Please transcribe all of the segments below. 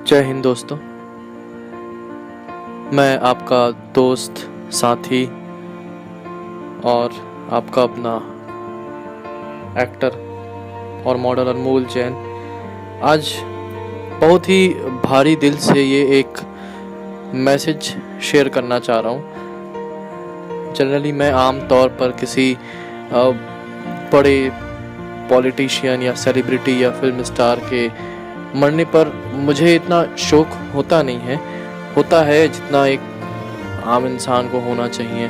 जय हिंद दोस्तों। मैं आपका दोस्त, साथी और आपका अपना एक्टर और मॉडल अनमोल जैन आज बहुत ही भारी दिल से ये एक मैसेज शेयर करना चाह रहा हूँ। जनरली मैं आम तौर पर किसी बड़े पॉलिटिशियन या सेलिब्रिटी या फिल्म स्टार के मरने पर मुझे इतना शोक होता नहीं है, होता है जितना एक आम इंसान को होना चाहिए।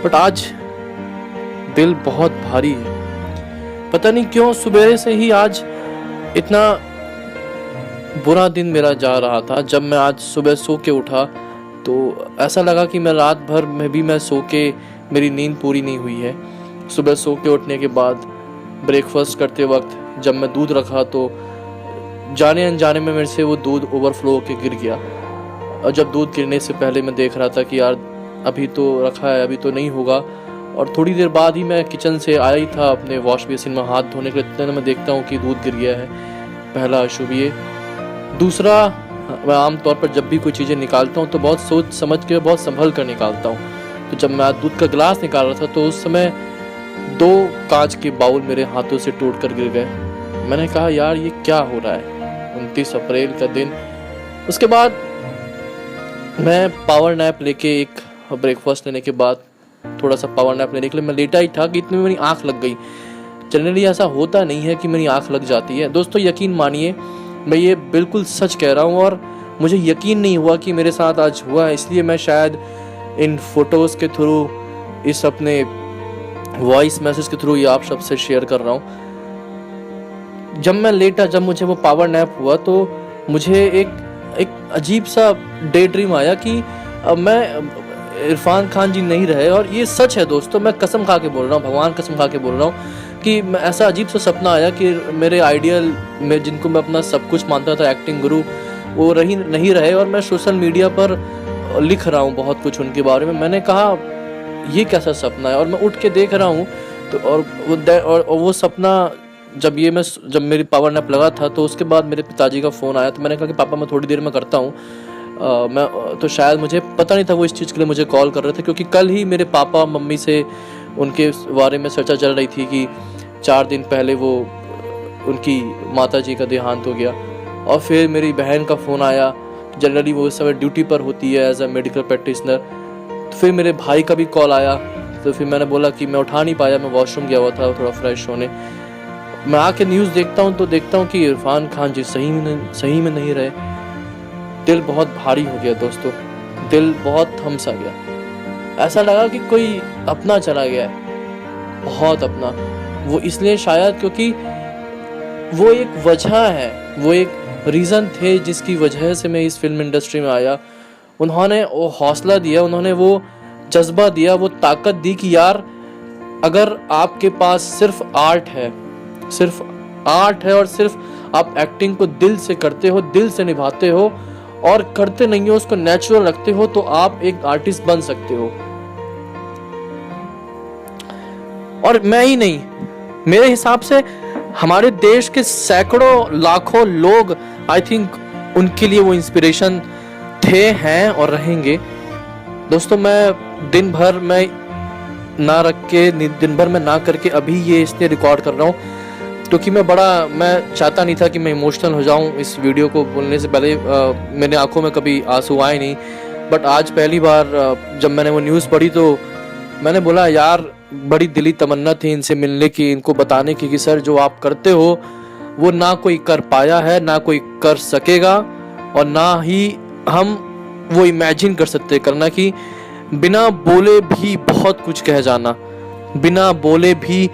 बट आज दिल बहुत भारी है। पता नहीं क्यों सुबह से ही आज इतना बुरा दिन मेरा जा रहा था। जब मैं आज सुबह सो के उठा तो ऐसा लगा कि मैं रात भर में भी मैं सो के मेरी नींद पूरी नहीं हुई है। सुबह सो के उठने के बाद ब्रेकफास्ट करते वक्त जब मैं दूध रखा तो जाने अनजाने में मेरे से वो दूध ओवरफ्लो होके गिर गया। और जब दूध गिरने से पहले मैं देख रहा था कि यार अभी तो रखा है, अभी तो नहीं होगा। और थोड़ी देर बाद ही मैं किचन से आया ही था अपने वॉश बेसिन में हाथ धोने के लिए, इतने मैं देखता हूँ कि दूध गिर गया है। पहला अशुभ ये। दूसरा, मैं आमतौर पर जब भी कोई चीज़ें निकालता हूँ तो बहुत सोच समझ के, बहुत संभल कर निकालता हूँ। तो जब मैं दूध का गिलास निकाल रहा था तो उस समय 2 कांच के बाउल मेरे हाथों से टूट कर गिर गए। मैंने कहा यार ये क्या हो रहा है। 29 अप्रैल का दिन। उसके बाद मैं पावर नैप लेके, एक ब्रेकफास्ट लेने के बाद थोड़ा सा पावर नैप लेने के लिए मैं लेटा ही था कि इतने में मेरी आंख लग गई। जनरली ऐसा होता नहीं है कि मेरी आंख लग जाती है। दोस्तों यकीन मानिए, मैं ये बिल्कुल सच कह रहा हूँ और मुझे यकीन नहीं हुआ कि मेरे साथ आज हुआ है। इसलिए मैं शायद इन फोटोज़ के थ्रू, इस अपने वॉइस मैसेज के थ्रू ये आप सबसे शेयर कर रहा हूँ। जब मैं लेटा, जब मुझे वो पावर नैप हुआ तो मुझे एक अजीब सा डे ड्रीम आया कि मैं इरफान खान जी नहीं रहे। और ये सच है दोस्तों, मैं कसम खा के बोल रहा हूँ, भगवान कसम खा के बोल रहा हूँ कि ऐसा अजीब सा सपना आया कि मेरे आइडियल में, जिनको मैं अपना सब कुछ मानता था, एक्टिंग गुरु, वो नहीं रहे। और मैं सोशल मीडिया पर लिख रहा हूँ बहुत कुछ उनके बारे में। मैंने कहा ये कैसा सपना है। और मैं उठ के देख रहा हूँ तो और वो सपना जब मेरी पावर नैप लगा था तो उसके बाद मेरे पिताजी का फ़ोन आया। तो मैंने कहा कि पापा मैं थोड़ी देर में करता हूँ। मैं तो शायद मुझे पता नहीं था वो इस चीज़ के लिए मुझे कॉल कर रहे थे, क्योंकि कल ही मेरे पापा मम्मी से उनके बारे में चर्चा चल रही थी कि 4 दिन पहले वो उनकी माता जी का देहांत हो गया। और फिर मेरी बहन का फ़ोन आया। जनरली वो इस समय ड्यूटी पर होती है एज अ मेडिकल प्रैक्टिशनर। तो फिर मेरे भाई का भी कॉल आया। तो फिर मैंने बोला कि मैं उठा नहीं पाया, मैं वॉशरूम गया हुआ था थोड़ा फ्रेश होने। मैं आके न्यूज़ देखता हूँ तो देखता हूँ कि इरफान खान जी सही में नहीं रहे। दिल बहुत भारी हो गया दोस्तों, दिल बहुत थमसा गया। ऐसा लगा कि कोई अपना चला गया है, बहुत अपना। वो इसलिए शायद क्योंकि वो एक वजह है, वो एक रीज़न थे जिसकी वजह से मैं इस फिल्म इंडस्ट्री में आया। उन्होंने वो हौसला दिया, उन्होंने वो जज्बा दिया, वो ताकत दी कि यार अगर आपके पास सिर्फ आर्ट है और सिर्फ आप एक्टिंग को दिल से करते हो, दिल से निभाते हो और करते नहीं हो, उसको नेचुरल रखते हो, तो आप एक आर्टिस्ट बन सकते हो। और मैं ही नहीं, मेरे हिसाब से हमारे देश के सैकड़ों लाखों लोग, आई थिंक उनके लिए वो इंस्पिरेशन थे, हैं और रहेंगे। दोस्तों मैं दिन भर में ना करके अभी ये इसलिए रिकॉर्ड कर रहा हूँ क्योंकि मैं चाहता नहीं था कि मैं इमोशनल हो जाऊं। इस वीडियो को बोलने से पहले मेरे आंखों में कभी आंसू आए नहीं। बट आज पहली बार जब मैंने वो न्यूज़ पढ़ी तो मैंने बोला यार बड़ी दिली तमन्ना थी इनसे मिलने की, इनको बताने की कि सर जो आप करते हो वो ना कोई कर पाया है, ना कोई कर सकेगा और ना ही हम वो इमेजिन कर सकते करना कि बिना बोले भी बहुत कुछ कह जाना, बिना बोले भी,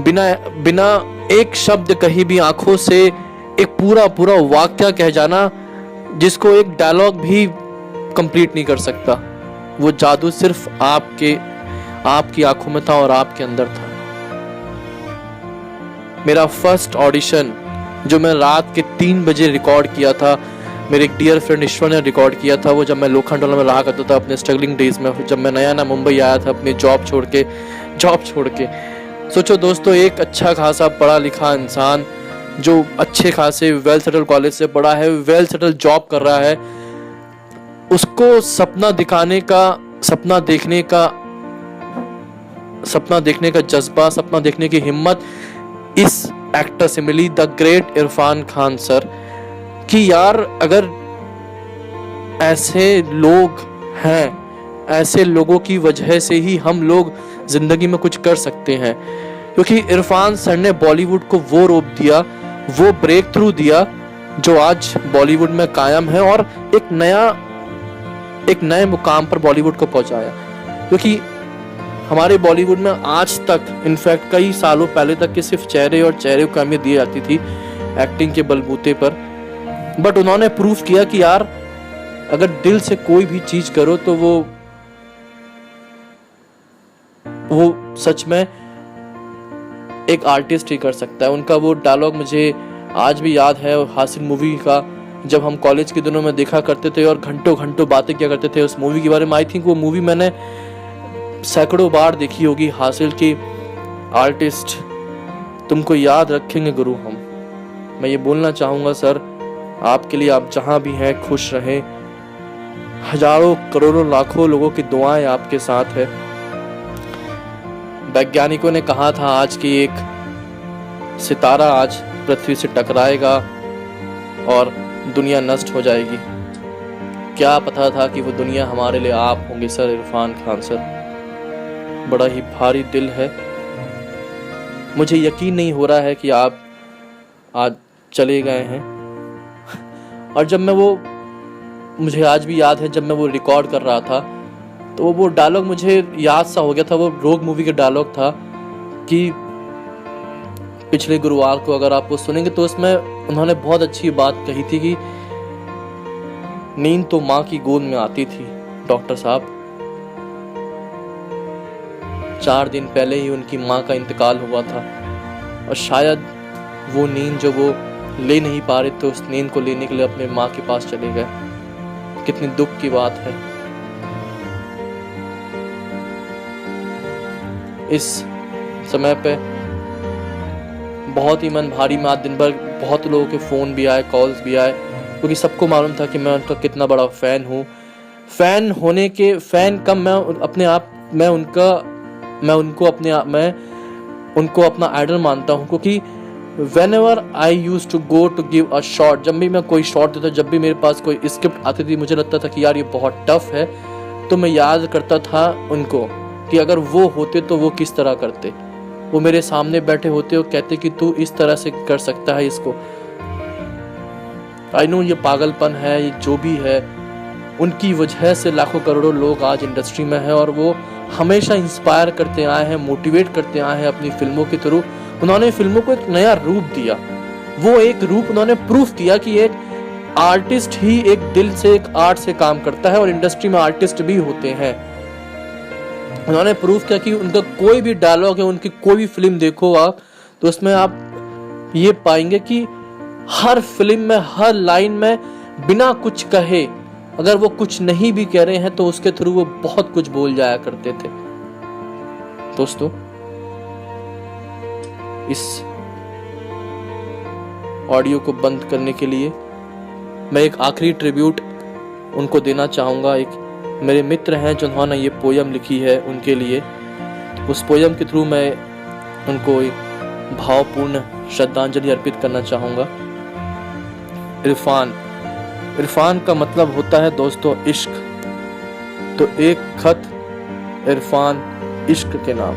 बिना एक शब्द कहीं भी आंखों से एक पूरा वाक्य कह जाना जिसको एक डायलॉग भी कंप्लीट नहीं कर सकता। वो जादू सिर्फ आपकी आंखों में था और आपके अंदर था। मेरा फर्स्ट ऑडिशन जो मैं रात के 3 बजे रिकॉर्ड किया था, मेरे एक डियर फ्रेंड ईश्वर ने रिकॉर्ड किया था। वो जब मैं लोखंडवाला में रहा करता था अपने स्ट्रगलिंग डेज में, जब मैं नया मुंबई आया था अपनी जॉब छोड़ के। सोचो दोस्तों, एक अच्छा खासा पढ़ा लिखा इंसान जो अच्छे खासे वेल सेटल कॉलेज से पढ़ा है, वेल सेटल जॉब कर रहा है, उसको सपना देखने का जज्बा, सपना देखने की हिम्मत इस एक्टर से मिली, the great Irrfan Khan sir. कि यार अगर ऐसे लोग हैं, ऐसे लोगों की वजह से ही हम लोग जिंदगी में कुछ कर सकते हैं। क्योंकि इरफान सर ने बॉलीवुड को वो रूप दिया, वो ब्रेक थ्रू दिया जो आज बॉलीवुड में कायम है और एक नए मुकाम पर बॉलीवुड को पहुंचाया। क्योंकि हमारे बॉलीवुड में आज तक, इनफैक्ट कई सालों पहले तक के सिर्फ चेहरे और चेहरे को अहमियत दी जाती थी एक्टिंग के बलबूते पर, बट उन्होंने प्रूफ किया कि यार अगर दिल से कोई भी चीज करो तो वो सच में एक आर्टिस्ट ही कर सकता है। उनका वो डायलॉग मुझे आज भी याद है, हासिल मूवी का, जब हम कॉलेज के दिनों में देखा करते थे और घंटों घंटों बातें किया करते थे उस मूवी के बारे में। आई थिंक वो मूवी मैंने सैकड़ों बार देखी होगी। हासिल की आर्टिस्ट, तुमको याद रखेंगे गुरु हम। मैं ये बोलना चाहूँगा सर, आपके लिए, आप जहाँ भी हैं खुश रहें। हजारों करोड़ों लाखों लोगों की दुआएं आपके साथ है। वैज्ञानिकों ने कहा था आज की एक सितारा आज पृथ्वी से टकराएगा और दुनिया नष्ट हो जाएगी। क्या पता था कि वो दुनिया हमारे लिए आप होंगे सर, इरफान खान सर। बड़ा ही भारी दिल है, मुझे यकीन नहीं हो रहा है कि आप आज चले गए हैं। और जब मैं मुझे आज भी याद है, जब मैं वो रिकॉर्ड कर रहा था तो वो डायलॉग मुझे याद सा हो गया था। वो रोग मूवी का डायलॉग था कि पिछले गुरुवार को, अगर आप वो सुनेंगे तो उसमें उन्होंने बहुत अच्छी बात कही थी कि नींद तो माँ की गोद में आती थी डॉक्टर साहब। 4 दिन पहले ही उनकी माँ का इंतकाल हुआ था और शायद वो नींद जो वो ले नहीं पा रहे थे, उस नींद को लेने के लिए अपने माँ के पास चले गए। कितनी दुख की बात है। इस समय पे बहुत ही मन भारी में, आज दिन भर बहुत लोगों के फोन भी आए, कॉल्स भी आए, क्योंकि सबको मालूम था कि मैं उनका कितना बड़ा फैन हूँ। फैन कम, मैं उनको अपना आइडल मानता हूँ। क्योंकि whenever I used to go to give a shot, जब भी मैं कोई शॉट देता, जब भी मेरे पास कोई स्क्रिप्ट आती थी, मुझे लगता था कि यार ये बहुत टफ है, तो मैं याद करता था उनको कि अगर वो होते तो वो किस तरह करते। वो मेरे सामने बैठे होते और कहते कि तू इस तरह से कर सकता है इसको। आई नो ये पागलपन है, ये जो भी है, उनकी वजह से लाखों करोड़ों लोग आज इंडस्ट्री में हैं और वो हमेशा इंस्पायर करते आए हैं, मोटिवेट करते आए हैं अपनी फिल्मों के थ्रू। उन्होंने फिल्मों को एक नया रूप दिया। वो एक रूप उन्होंने प्रूफ किया कि एक आर्टिस्ट ही एक दिल से, एक आर्ट से काम करता है और इंडस्ट्री में आर्टिस्ट भी होते हैं। उन्होंने प्रूफ किया कि उनका कोई भी डायलॉग है, उनकी कोई भी फिल्म देखो आप, तो उसमें आप ये पाएंगे कि हर फिल्म में, हर लाइन में बिना कुछ कहे, अगर वो कुछ नहीं भी कह रहे हैं तो उसके थ्रू वो बहुत कुछ बोल जाया करते थे। दोस्तों, इस ऑडियो को बंद करने के लिए मैं एक आखिरी ट्रिब्यूट उनको देना चाहूँगा। एक मेरे मित्र हैं जिन्होंने ये पोयम लिखी है, उनके लिए उस पोयम के थ्रू मैं उनको एक भावपूर्ण श्रद्धांजलि अर्पित करना चाहूँगा। इरफान का मतलब होता है दोस्तों इश्क। तो एक खत इरफान इश्क के नाम।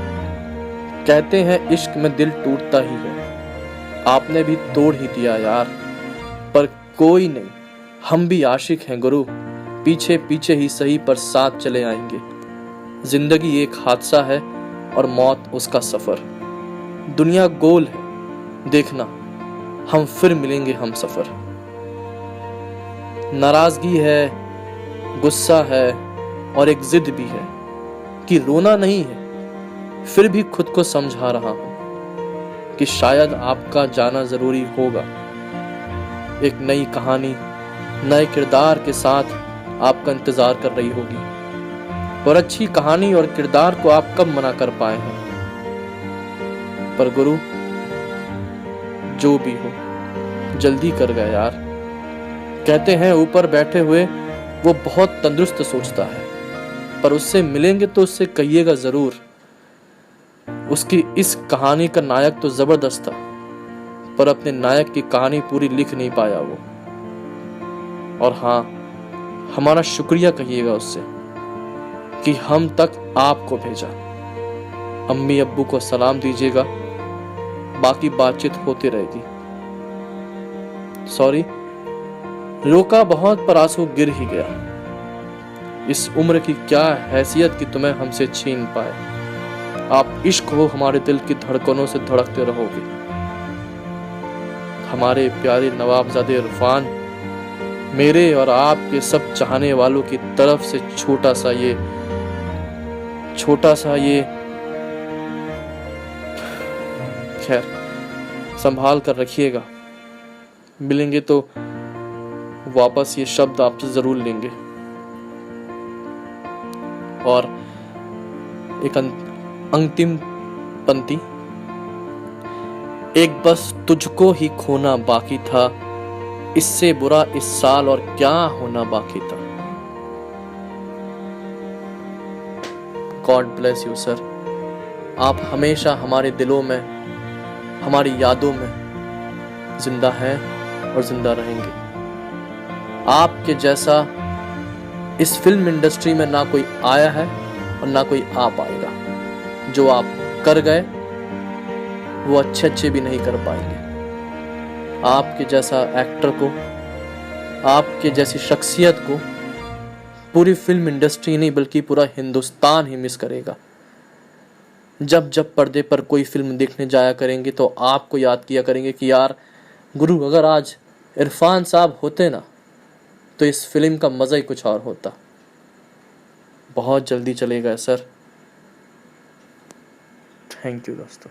कहते हैं इश्क में दिल टूटता ही है, आपने भी तोड़ ही दिया यार, पर कोई नहीं, हम भी आशिक हैं गुरु, पीछे पीछे ही सही पर साथ चले आएंगे। जिंदगी एक हादसा है और मौत उसका सफर। दुनिया गोल है, देखना हम फिर मिलेंगे हम सफर। नाराजगी है, गुस्सा है और एक जिद भी है कि रोना नहीं है, फिर भी खुद को समझा रहा हूं कि शायद आपका जाना जरूरी होगा। एक नई कहानी, नए किरदार के साथ आपका इंतजार कर रही होगी, और अच्छी कहानी और किरदार को आप कब मना कर पाए हैं। पर गुरु, जो भी हो, जल्दी कर गए यार। कहते हैं ऊपर बैठे हुए वो बहुत तंदुरुस्त सोचता है, पर उससे मिलेंगे तो उससे कहिएगा जरूर। उसकी इस कहानी का नायक तो जबरदस्त था, पर अपने नायक की कहानी पूरी लिख नहीं पाया वो। और हाँ, हमारा शुक्रिया कहिएगा उससे कि हम तक आपको भेजा। अम्मी अब्बू को सलाम दीजिएगा, बाकी बातचीत होती रहेगी। सॉरी, रोका बहुत पर आंसू गिर ही गया। इस उम्र की क्या हैसियत कि तुम्हें हमसे छीन पाए। आप इश्क हो हमारे दिल की धड़कनों से धड़कते रहोगे। हमारे प्यारे नवाबजादे इरफान, मेरे और आपके सब चाहने वालों की तरफ से छोटा सा ये खैर, संभाल कर रखिएगा। मिलेंगे तो वापस ये शब्द आपसे जरूर लेंगे। और एक अंतिम पंक्ति, एक बस तुझको ही खोना बाकी था, इससे बुरा इस साल और क्या होना बाकी था। God bless you sir. आप हमेशा हमारे दिलों में, हमारी यादों में जिंदा हैं और जिंदा रहेंगे। आपके जैसा इस फिल्म इंडस्ट्री में ना कोई आया है और ना कोई आ पाएगा। जो आप कर गए वो अच्छे भी नहीं कर पाएंगे। आपके जैसा एक्टर को, आपके जैसी शख्सियत को पूरी फिल्म इंडस्ट्री नहीं बल्कि पूरा हिंदुस्तान ही मिस करेगा। जब जब पर्दे पर कोई फिल्म देखने जाया करेंगे तो आपको याद किया करेंगे कि यार गुरु, अगर आज इरफान साहब होते ना तो इस फिल्म का मज़ा ही कुछ और होता। बहुत जल्दी चलेगा सर। थैंक यू दोस्तों।